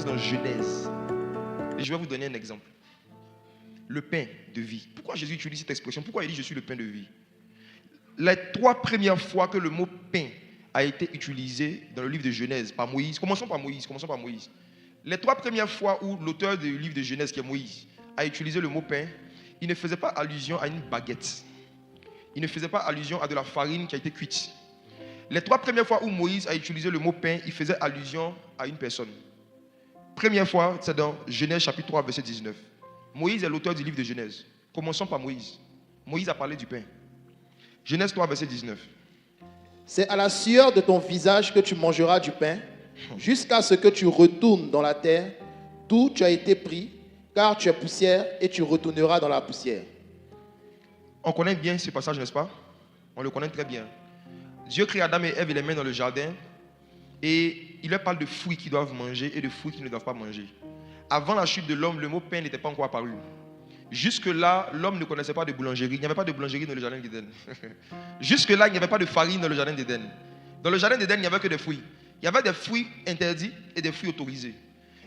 passe dans Genèse. Et je vais vous donner un exemple. Le pain de vie. Pourquoi Jésus utilise cette expression? Pourquoi il dit je suis le pain de vie? Les 3 premières fois que le mot pain a été utilisé dans le livre de Genèse par Moïse. Commençons par Moïse. Les 3 premières fois où l'auteur du livre de Genèse, qui est Moïse, a utilisé le mot pain, il ne faisait pas allusion à une baguette. Il ne faisait pas allusion à de la farine qui a été cuite. Les 3 premières fois où Moïse a utilisé le mot pain, il faisait allusion à une personne. Première fois, c'est dans Genèse chapitre 3, verset 19. Moïse est l'auteur du livre de Genèse. Commençons par Moïse. Moïse a parlé du pain. Genèse 3, verset 19. C'est à la sueur de ton visage que tu mangeras du pain, jusqu'à ce que tu retournes dans la terre, d'où tu as été pris, car tu es poussière et tu retourneras dans la poussière. On connaît bien ce passage, n'est-ce pas? On le connaît très bien. Dieu crée Adam et Ève et les met dans le jardin et il leur parle de fruits qu'ils doivent manger et de fruits qu'ils ne doivent pas manger. Avant la chute de l'homme, le mot pain n'était pas encore apparu. Jusque-là, l'homme ne connaissait pas de boulangerie. Il n'y avait pas de boulangerie dans le jardin d'Éden. Jusque-là, il n'y avait pas de farine dans le jardin d'Éden. Dans le jardin d'Éden, il n'y avait que des fruits. Il y avait des fruits interdits et des fruits autorisés.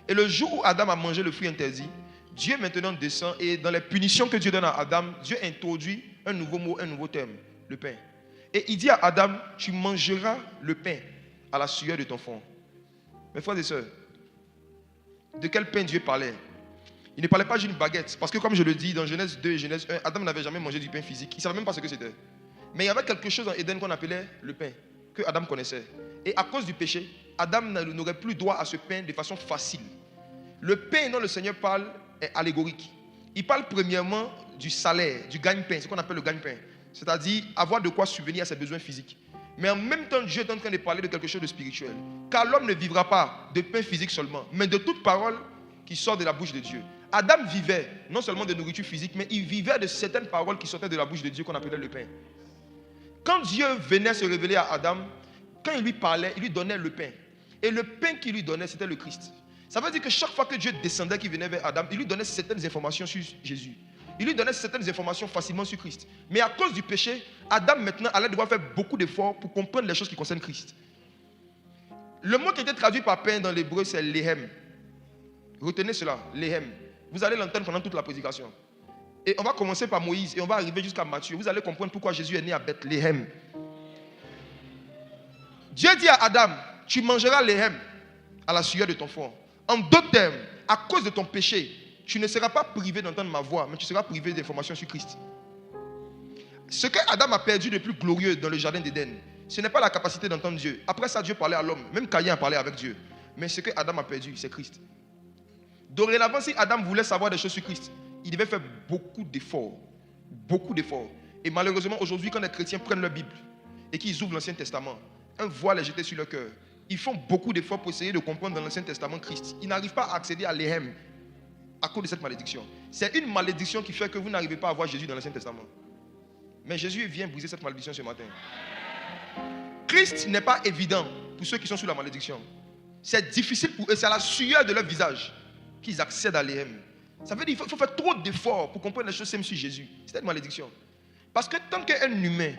Et le jour où Adam a mangé le fruit interdit, Dieu maintenant descend et dans les punitions que Dieu donne à Adam, Dieu introduit un nouveau mot, un nouveau terme, le pain. Et il dit à Adam, tu mangeras le pain à la sueur de ton front. Mes frères et sœurs, de quel pain Dieu parlait? Il ne parlait pas d'une baguette. Parce que comme je le dis dans Genèse 2 et Genèse 1, Adam n'avait jamais mangé du pain physique. Il ne savait même pas ce que c'était. Mais il y avait quelque chose dans Éden qu'on appelait le pain, que Adam connaissait. Et à cause du péché, Adam n'aurait plus droit à ce pain de façon facile. Le pain dont le Seigneur parle est allégorique. Il parle premièrement du salaire, du gagne-pain, ce qu'on appelle le gagne-pain. C'est-à-dire avoir de quoi subvenir à ses besoins physiques. Mais en même temps, Dieu est en train de parler de quelque chose de spirituel. Car l'homme ne vivra pas de pain physique seulement, mais de toute parole qui sort de la bouche de Dieu. Adam vivait non seulement de nourriture physique, mais il vivait de certaines paroles qui sortaient de la bouche de Dieu qu'on appelait le pain. Quand Dieu venait se révéler à Adam, quand il lui parlait, il lui donnait le pain. Et le pain qu'il lui donnait, c'était le Christ. Ça veut dire que chaque fois que Dieu descendait, qu'il venait vers Adam, il lui donnait certaines informations sur Jésus. Il lui donnait certaines informations facilement sur Christ. Mais à cause du péché, Adam maintenant allait devoir faire beaucoup d'efforts pour comprendre les choses qui concernent Christ. Le mot qui était traduit par pain dans l'hébreu, c'est lehem. Retenez cela, lehem. Vous allez l'entendre pendant toute la prédication. Et on va commencer par Moïse et on va arriver jusqu'à Matthieu. Vous allez comprendre pourquoi Jésus est né à Bethléem. Dieu dit à Adam, tu mangeras lehem à la sueur de ton front. En d'autres termes, à cause de ton péché, tu ne seras pas privé d'entendre ma voix, mais tu seras privé d'informations sur Christ. Ce que Adam a perdu de plus glorieux dans le jardin d'Éden, ce n'est pas la capacité d'entendre Dieu. Après ça, Dieu parlait à l'homme. Même Caïn a parlé avec Dieu. Mais ce que Adam a perdu, c'est Christ. Dorénavant, si Adam voulait savoir des choses sur Christ, il devait faire beaucoup d'efforts. Beaucoup d'efforts. Et malheureusement, aujourd'hui, quand les chrétiens prennent leur Bible et qu'ils ouvrent l'Ancien Testament, un voile est jeté sur leur cœur. Ils font beaucoup d'efforts pour essayer de comprendre dans l'Ancien Testament Christ. Ils n'arrivent pas à accéder à l'Ehem à cause de cette malédiction. C'est une malédiction qui fait que vous n'arrivez pas à voir Jésus dans l'Ancien Testament. Mais Jésus vient briser cette malédiction ce matin. Christ n'est pas évident pour ceux qui sont sous la malédiction. C'est difficile pour eux. C'est à la sueur de leur visage qu'ils accèdent à l'Ehem. Ça veut dire qu'il faut faire trop d'efforts pour comprendre les choses même sur Jésus. C'est une malédiction. Parce que tant qu'un humain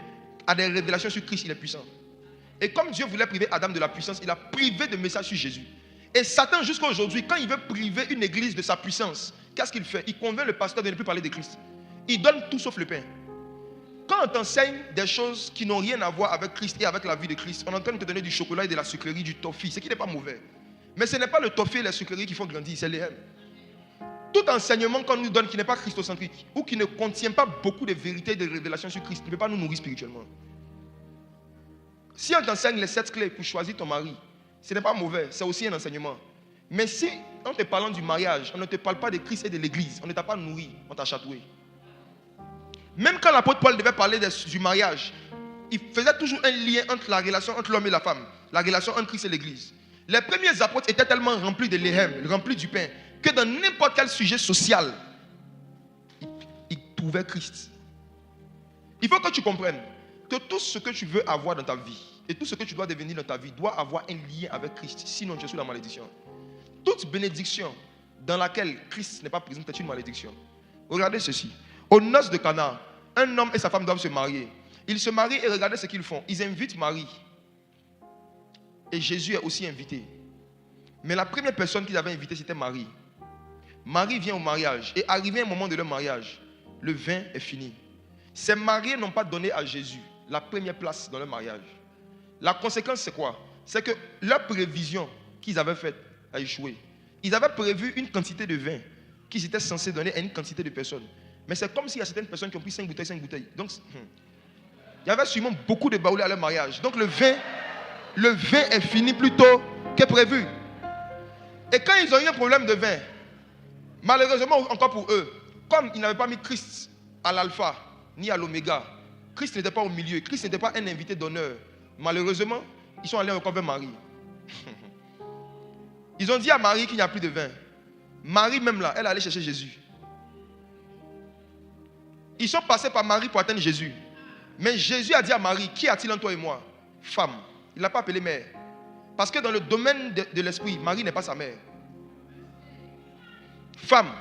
a des révélations sur Christ, il est puissant. Et comme Dieu voulait priver Adam de la puissance, il a privé de messages sur Jésus. Et Satan, jusqu'à aujourd'hui, quand il veut priver une église de sa puissance, qu'est-ce qu'il fait? Il convainc le pasteur de ne plus parler de Christ. Il donne tout sauf le pain. Quand on t'enseigne des choses qui n'ont rien à voir avec Christ et avec la vie de Christ, on est en train de te donner du chocolat et de la sucrerie, du toffee, ce qui n'est pas mauvais. Mais ce n'est pas le toffee et la sucrerie qui font grandir, c'est les M. Tout enseignement qu'on nous donne qui n'est pas christocentrique ou qui ne contient pas beaucoup de vérités et de révélations sur Christ ne peut pas nous nourrir spirituellement. Si on t'enseigne les 7 clés pour choisir ton mari, ce n'est pas mauvais, c'est aussi un enseignement. Mais si, en te parlant du mariage, on ne te parle pas de Christ et de l'église, on ne t'a pas nourri, on t'a chatoué. Même quand l'apôtre Paul devait parler du mariage, il faisait toujours un lien entre la relation entre l'homme et la femme, la relation entre Christ et l'église. Les premiers apôtres étaient tellement remplis de l'éhem, remplis du pain, que dans n'importe quel sujet social, ils trouvaient Christ. Il faut que tu comprennes que tout ce que tu veux avoir dans ta vie et tout ce que tu dois devenir dans ta vie doit avoir un lien avec Christ, sinon tu es sous la malédiction. Toute bénédiction dans laquelle Christ n'est pas présent est une malédiction. Regardez ceci. Aux noces de Cana, un homme et sa femme doivent se marier. Ils se marient et regardez ce qu'ils font. Ils invitent Marie. Et Jésus est aussi invité. Mais la première personne qu'ils avaient invitée, c'était Marie. Marie vient au mariage. Et arrivé un moment de leur mariage, le vin est fini. Ces mariés n'ont pas donné à Jésus la première place dans leur mariage. La conséquence, c'est quoi? C'est que leur prévision qu'ils avaient faite a échoué. Ils avaient prévu une quantité de vin qu'ils étaient censés donner à une quantité de personnes. Mais c'est comme s'il y a certaines personnes qui ont pris 5 bouteilles. Donc, il y avait sûrement beaucoup de baoulés à leur mariage. Donc, le vin est fini plus tôt que prévu. Et quand ils ont eu un problème de vin, malheureusement encore pour eux, comme ils n'avaient pas mis Christ à l'alpha ni à l'oméga, Christ n'était pas au milieu, Christ n'était pas un invité d'honneur. Malheureusement, ils sont allés encore vers Marie. Ils ont dit à Marie qu'il n'y a plus de vin. Marie même là, elle est allée chercher Jésus. Ils sont passés par Marie pour atteindre Jésus. Mais Jésus a dit à Marie, qui a-t-il en toi et moi? Femme. Il ne l'a pas appelée mère. Parce que dans le domaine de l'esprit, Marie n'est pas sa mère. Femme,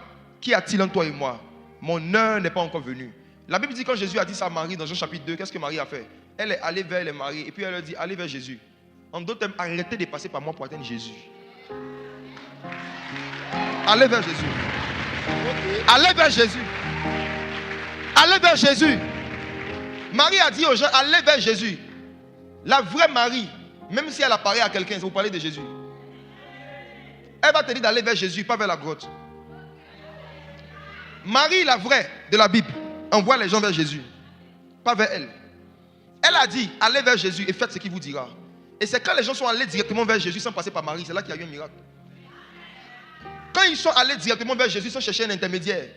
qui a-t-il en toi et moi? Mon heure n'est pas encore venue. La Bible dit quand Jésus a dit ça à Marie dans Jean chapitre 2, qu'est-ce que Marie a fait? Elle est allée vers les mariés et puis elle leur dit, allez vers Jésus. En d'autres termes, arrêtez de passer par moi pour atteindre Jésus. Allez vers Jésus. Allez vers Jésus. Allez vers Jésus. Marie a dit aux gens, allez vers Jésus. La vraie Marie, même si elle apparaît à quelqu'un, vous parlez de Jésus. Elle va te dire d'aller vers Jésus, pas vers la grotte. Marie, la vraie de la Bible, envoie les gens vers Jésus, pas vers elle. Elle a dit, allez vers Jésus et faites ce qu'il vous dira. Et c'est quand les gens sont allés directement vers Jésus sans passer par Marie, c'est là qu'il y a eu un miracle. Quand ils sont allés directement vers Jésus sans chercher un intermédiaire,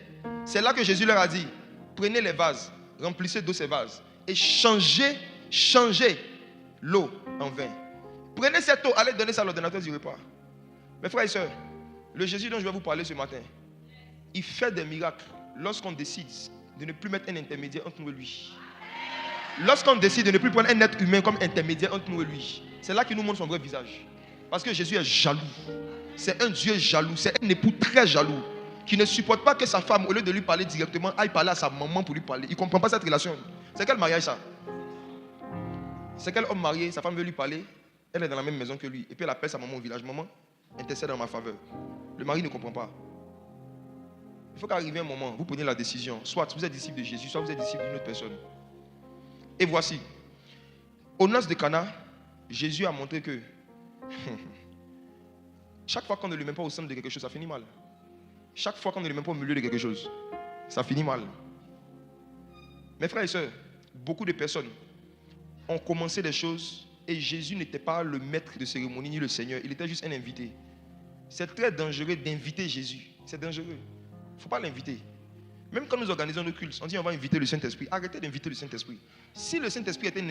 c'est là que Jésus leur a dit, prenez les vases, remplissez d'eau ces vases et changez l'eau en vin. Prenez cette eau, allez donner ça à l'ordonnateur du repas. Mes frères et sœurs, le Jésus dont je vais vous parler ce matin, il fait des miracles lorsqu'on décide de ne plus mettre un intermédiaire entre nous et lui. Lorsqu'on décide de ne plus prendre un être humain comme intermédiaire entre nous et lui, c'est là qu'il nous montre son vrai visage. Parce que Jésus est jaloux. C'est un Dieu jaloux. C'est un époux très jaloux qui ne supporte pas que sa femme, au lieu de lui parler directement, aille parler à sa maman pour lui parler. Il ne comprend pas cette relation. C'est quel mariage ça? C'est quel homme marié, sa femme veut lui parler, elle est dans la même maison que lui. Et puis elle appelle sa maman au village. Maman, intercède en ma faveur. Le mari ne comprend pas. Il faut qu'arrive un moment, vous prenez la décision. Soit vous êtes disciple de Jésus, soit vous êtes disciple d'une autre personne. Et voici, aux noces de Cana, Jésus a montré que chaque fois qu'on ne le met pas au centre de quelque chose, ça finit mal. Chaque fois qu'on ne le met pas au milieu de quelque chose, ça finit mal. Mes frères et sœurs, beaucoup de personnes ont commencé des choses et Jésus n'était pas le maître de cérémonie ni le Seigneur, il était juste un invité. C'est très dangereux d'inviter Jésus. C'est dangereux. Il ne faut pas l'inviter. Même quand nous organisons nos cultes, on dit on va inviter le Saint-Esprit. Arrêtez d'inviter le Saint-Esprit. Si le Saint-Esprit était un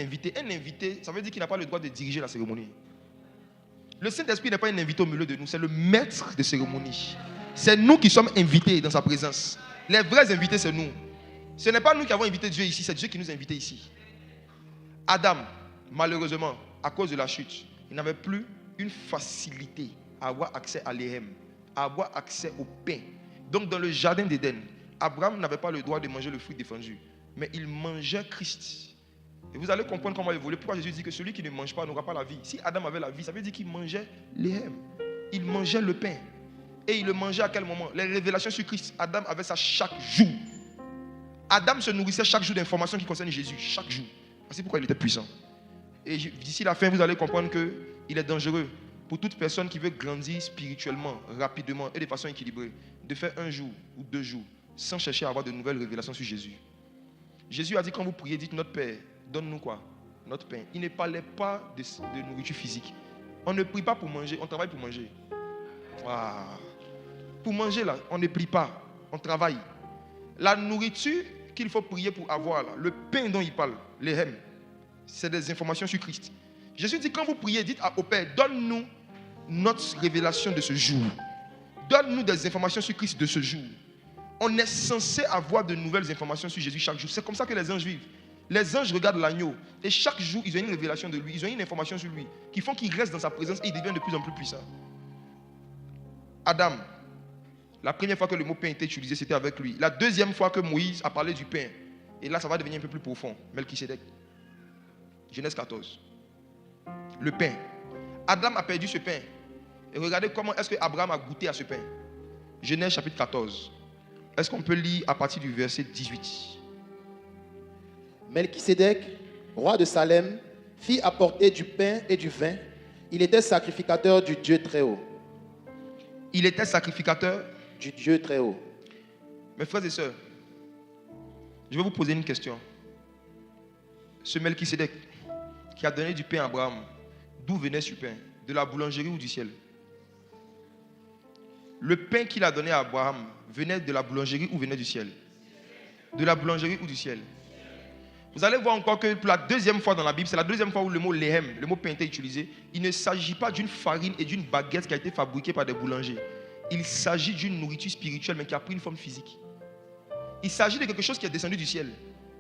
invité, ça veut dire qu'il n'a pas le droit de diriger la cérémonie. Le Saint-Esprit n'est pas un invité au milieu de nous, c'est le maître de cérémonie. C'est nous qui sommes invités dans sa présence. Les vrais invités, c'est nous. Ce n'est pas nous qui avons invité Dieu ici, c'est Dieu qui nous a invités ici. Adam, malheureusement, à cause de la chute, il n'avait plus une facilité à avoir accès à l'Éhem, à avoir accès au pain. Donc dans le jardin d'Éden, Abraham n'avait pas le droit de manger le fruit défendu, mais il mangeait Christ. Et vous allez comprendre comment évoluer. Pourquoi Jésus dit que celui qui ne mange pas n'aura pas la vie. Si Adam avait la vie, ça veut dire qu'il mangeait l'Éhem. Il mangeait le pain. Et il le mangeait à quel moment? Les révélations sur Christ, Adam avait ça chaque jour. Adam se nourrissait chaque jour d'informations qui concernent Jésus, chaque jour. C'est pourquoi il était puissant. Et d'ici la fin, vous allez comprendre qu'il est dangereux pour toute personne qui veut grandir spirituellement, rapidement et de façon équilibrée, de faire un jour ou 2 jours sans chercher à avoir de nouvelles révélations sur Jésus. Jésus a dit quand vous priez, dites notre Père, donne-nous quoi? Notre pain. Il ne parlait pas de nourriture physique. On ne prie pas pour manger, on travaille pour manger. Ah. Pour manger là, on ne prie pas, on travaille. La nourriture qu'il faut prier pour avoir là, le pain dont il parle, l'Éhem, c'est des informations sur Christ. Jésus dit quand vous priez, dites au Père, donne-nous notre révélation de ce jour. Donne-nous des informations sur Christ de ce jour. On est censé avoir de nouvelles informations sur Jésus chaque jour. C'est comme ça que les anges vivent. Les anges regardent l'agneau et chaque jour, ils ont une révélation de lui, ils ont une information sur lui qui font qu'il reste dans sa présence et il devient de plus en plus puissant. Adam, la première fois que le mot pain était utilisé, c'était avec lui. La deuxième fois que Moïse a parlé du pain, et là, ça va devenir un peu plus profond. Melchisédek. Genèse 14. Le pain. Adam a perdu ce pain. Et regardez comment est-ce que Abraham a goûté à ce pain. Genèse chapitre 14. Est-ce qu'on peut lire à partir du verset 18? Melchisédek, roi de Salem, fit apporter du pain et du vin. Il était sacrificateur du Dieu très haut. Il était sacrificateur Du Dieu très haut. Mes frères et sœurs, je vais vous poser une question. Ce Melchisédek qui a donné du pain à Abraham, d'où venait ce pain? De la boulangerie ou du ciel? Le pain qu'il a donné à Abraham venait de la boulangerie ou venait du ciel? De la boulangerie ou du ciel? Vous allez voir encore que pour la deuxième fois dans la Bible, c'est la deuxième fois où le mot lehem, le mot pain était utilisé. Il ne s'agit pas d'une farine et d'une baguette qui a été fabriquée par des boulangers. Il s'agit d'une nourriture spirituelle mais qui a pris une forme physique. Il s'agit de quelque chose qui est descendu du ciel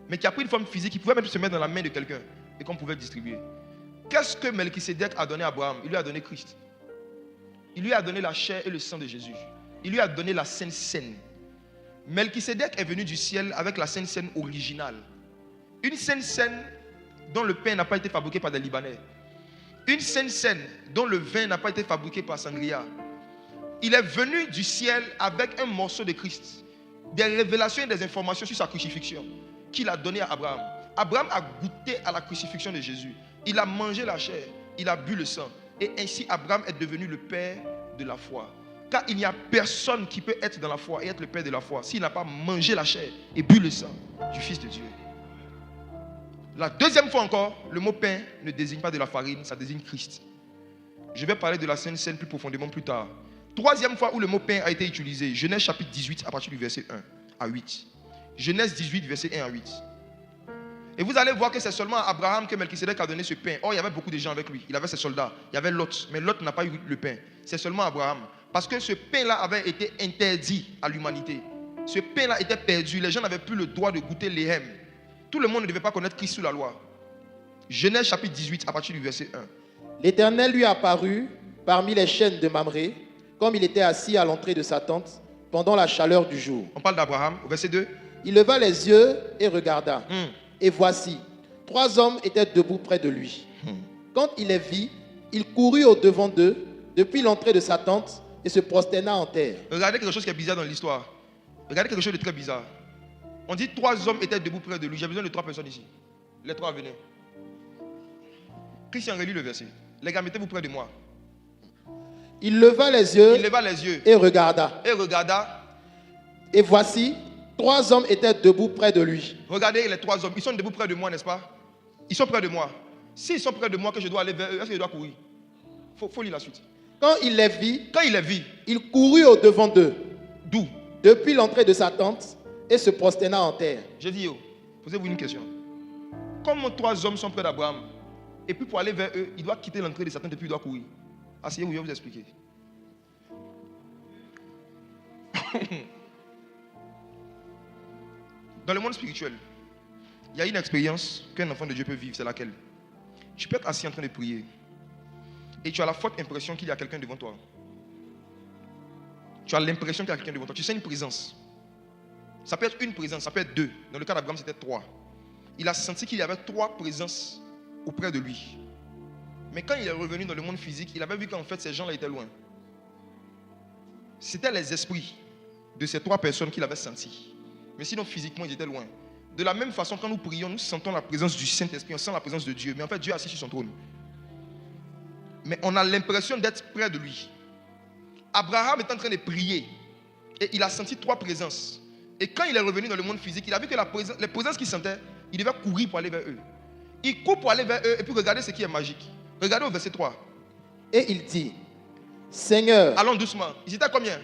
mais qui a pris une forme physique, qui pouvait même se mettre dans la main de quelqu'un et qu'on pouvait distribuer. Qu'est-ce que Melchisédek a donné à Abraham? Il lui a donné Christ. Il lui a donné la chair et le sang de Jésus. Il lui a donné la Sainte Seine. Melchisédek est venu du ciel avec la Sainte Seine originale. Une Sainte Seine dont le pain n'a pas été fabriqué par des Libanais. Une Sainte Seine dont le vin n'a pas été fabriqué par Sangria. Il est venu du ciel avec un morceau de Christ. Des révélations et des informations sur sa crucifixion qu'il a donné à Abraham. Abraham a goûté à la crucifixion de Jésus. Il a mangé la chair, il a bu le sang. Et ainsi Abraham est devenu le père de la foi. Car il n'y a personne qui peut être dans la foi et être le père de la foi s'il n'a pas mangé la chair et bu le sang du Fils de Dieu. La deuxième fois encore, le mot pain ne désigne pas de la farine, ça désigne Christ. Je vais parler de la Sainte Seine plus profondément plus tard. Troisième fois où le mot pain a été utilisé, Genèse chapitre 18 à partir du verset 1 à 8. Genèse 18, verset 1 à 8. Et vous allez voir que c'est seulement à Abraham que Melchisédek a donné ce pain. Or, il y avait beaucoup de gens avec lui. Il avait ses soldats. Il y avait Lot. Mais Lot n'a pas eu le pain. C'est seulement Abraham. Parce que ce pain-là avait été interdit à l'humanité. Ce pain-là était perdu. Les gens n'avaient plus le droit de goûter l'éhem. Tout le monde ne devait pas connaître Christ sous la loi. Genèse chapitre 18, à partir du verset 1. L'Éternel lui apparut parmi les chênes de Mamré, comme il était assis à l'entrée de sa tente, pendant la chaleur du jour. On parle d'Abraham, au verset 2. Il leva les yeux et regarda. Et voici, 3 hommes étaient debout près de lui. Quand il les vit, il courut au-devant d'eux, depuis l'entrée de sa tente, et se prosterna en terre. Regardez quelque chose qui est bizarre dans l'histoire. Regardez quelque chose de très bizarre. On dit 3 hommes étaient debout près de lui. J'ai besoin de 3 personnes ici. Les 3 venaient. Christian relit le verset. Les gars, mettez-vous près de moi. Il leva les yeux, et regarda. Et regarda. Et voici, 3 hommes étaient debout près de lui. Regardez les 3 hommes. Ils sont debout près de moi, n'est-ce pas? Ils sont près de moi. S'ils sont près de moi, que je dois aller vers eux, est-ce que je dois courir? Faut lire la suite. Quand il les vit, il courut au-devant d'eux. D'où? Depuis l'entrée de sa tente, et se prosterna en terre. J'ai dit, posez-vous une question. Comme 3 hommes sont près d'Abraham, et puis pour aller vers eux, il doit quitter l'entrée de sa tente et puis il doit courir. Asseyez-vous, je vais vous expliquer. Dans le monde spirituel, il y a une expérience qu'un enfant de Dieu peut vivre, c'est laquelle? Tu peux être assis en train de prier et tu as la forte impression qu'il y a quelqu'un devant toi. Tu as l'impression qu'il y a quelqu'un devant toi. Tu sens une présence. Ça peut être une présence, ça peut être 2. Dans le cas d'Abraham, c'était 3. Il a senti qu'il y avait 3 présences auprès de lui. Mais quand il est revenu dans le monde physique, il avait vu qu'en fait, ces gens-là étaient loin. C'était les esprits de ces 3 personnes qu'il avait sentis. Mais sinon, physiquement, ils étaient loin. De la même façon, quand nous prions, nous sentons la présence du Saint-Esprit, on sent la présence de Dieu. Mais en fait, Dieu est assis sur son trône. Mais on a l'impression d'être près de lui. Abraham est en train de prier et il a senti 3 présences. Et quand il est revenu dans le monde physique, il a vu que les présences qu'il sentait, il devait courir pour aller vers eux. Il court pour aller vers eux et puis regardez ce qui est magique. Regardez au verset 3. Et il dit, Seigneur. Allons doucement. Ils étaient combien?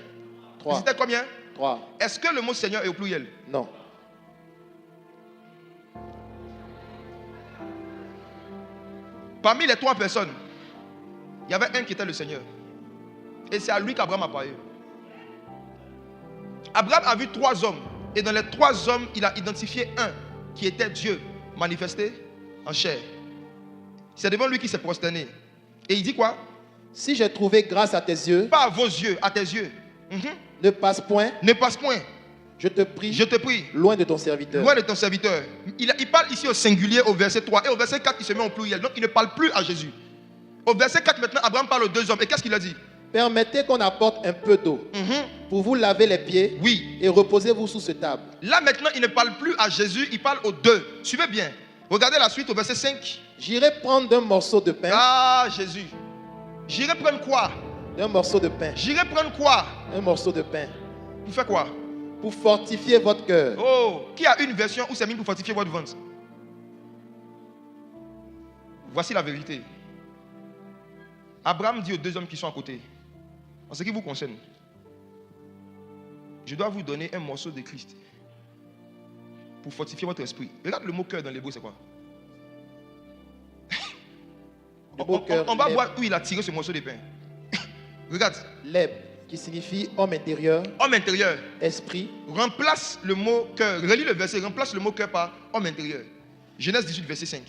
3. Ils étaient combien? 3. Est-ce que le mot Seigneur est au pluriel? Non. Parmi les 3 personnes, il y avait un qui était le Seigneur. Et c'est à lui qu'Abraham a parlé. Abraham a vu 3 hommes. Et dans les 3 hommes, il a identifié un qui était Dieu manifesté en chair. C'est devant lui qu'il s'est prosterné. Et il dit quoi? Si j'ai trouvé grâce à tes yeux. Pas à vos yeux, à tes yeux. Ne passe point. Ne passe point. Je te prie. Je te prie. Loin de ton serviteur. Loin de ton serviteur. Il parle ici au singulier au verset 3. Et au verset 4, il se met en pluriel. Donc il ne parle plus à Jésus. Au verset 4 maintenant, Abraham parle aux 2 hommes. Et qu'est-ce qu'il a dit? Permettez qu'on apporte un peu d'eau pour vous laver les pieds Oui. et reposez-vous sous cette table. Là maintenant, il ne parle plus à Jésus, il parle aux deux. Suivez bien. Regardez la suite au verset 5. J'irai prendre d'un morceau de pain. Ah, Jésus. J'irai prendre quoi? Un morceau de pain. J'irai prendre quoi? Un morceau de pain. Pour faire quoi? Pour fortifier votre cœur. Oh, qui a une version où c'est mis pour fortifier votre ventre? Voici la vérité. Abraham dit aux deux hommes qui sont à côté, en ce qui vous concerne, je dois vous donner un morceau de Christ pour fortifier votre esprit. Regarde le mot cœur dans l'hébreu, c'est quoi? On va voir où il a tiré ce morceau de pain. Regarde. Leb, qui signifie homme intérieur. Homme intérieur. Esprit. Remplace le mot cœur. Relis le verset, remplace le mot cœur par homme intérieur. Genèse 18, verset 5.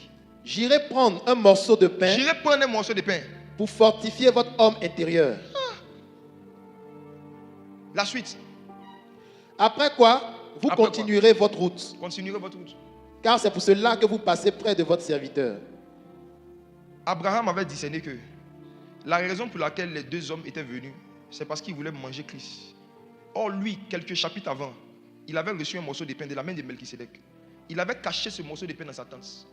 J'irai prendre un morceau de pain. J'irai prendre un morceau de pain. Pour fortifier votre homme intérieur. La suite. Après quoi, vous continuerez votre route. Continuerez votre route. Car c'est pour cela que vous passez près de votre serviteur. Abraham avait discerné que la raison pour laquelle les deux hommes étaient venus, c'est parce qu'ils voulaient manger Christ. Or, lui, quelques chapitres avant, il avait reçu un morceau de pain de la main de Melchisédek. Il avait caché ce morceau de pain dans sa tente.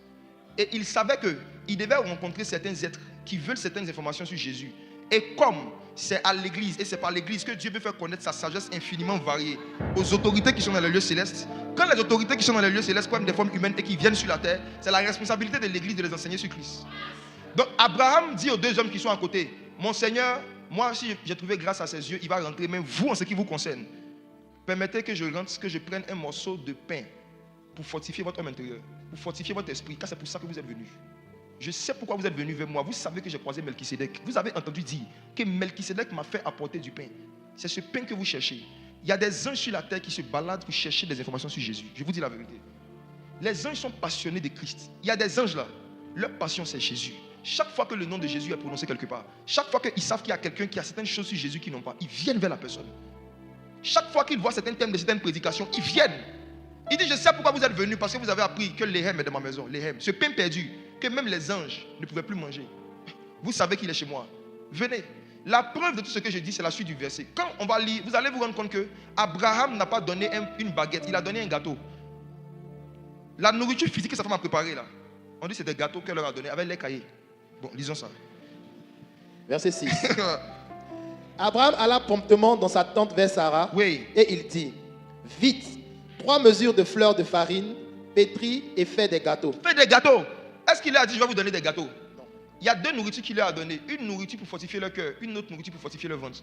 Et il savait qu'il devait rencontrer certains êtres qui veulent certaines informations sur Jésus. Et comme c'est à l'église, et c'est par l'église que Dieu veut faire connaître sa sagesse infiniment variée aux autorités qui sont dans les lieux célestes, quand les autorités qui sont dans les lieux célestes prennent des formes humaines et qui viennent sur la terre, c'est la responsabilité de l'église de les enseigner sur Christ. Donc Abraham dit aux deux hommes qui sont à côté, mon Seigneur, moi si j'ai trouvé grâce à ses yeux, il va rentrer, même vous en ce qui vous concerne. Permettez que je rentre, que je prenne un morceau de pain pour fortifier votre homme intérieur, pour fortifier votre esprit, car c'est pour ça que vous êtes venus. Je sais pourquoi vous êtes venus vers moi. Vous savez que j'ai croisé Melchisédek. Vous avez entendu dire que Melchisédek m'a fait apporter du pain. C'est ce pain que vous cherchez. Il y a des anges sur la terre qui se baladent pour chercher des informations sur Jésus. Je vous dis la vérité. Les anges sont passionnés de Christ. Il y a des anges là. Leur passion, c'est Jésus. Chaque fois que le nom de Jésus est prononcé quelque part, chaque fois qu'ils savent qu'il y a quelqu'un qui a certaines choses sur Jésus qu'ils n'ont pas, ils viennent vers la personne. Chaque fois qu'ils voient certains thèmes de certaines prédications, ils viennent. Il dit, je sais pourquoi vous êtes venus, parce que vous avez appris que l'éhem est dans ma maison. L'éhem, ce pain perdu, que même les anges ne pouvaient plus manger. Vous savez qu'il est chez moi. Venez. La preuve de tout ce que je dis, c'est la suite du verset. Quand on va lire, vous allez vous rendre compte que Abraham n'a pas donné une baguette, il a donné un gâteau. La nourriture physique que sa femme a préparée là, on dit que c'est des gâteaux qu'elle leur a donné avec les cahiers. Bon, lisons ça. Verset 6. Abraham alla promptement dans sa tente vers Sarah. Oui. Et il dit, vite, 3 mesures de fleurs de farine, pétris et fais des gâteaux. Fais des gâteaux. Est-ce qu'il a dit, je vais vous donner des gâteaux? Non. Il y a 2 nourritures qu'il leur a donné. Une nourriture pour fortifier le cœur, une autre nourriture pour fortifier le ventre.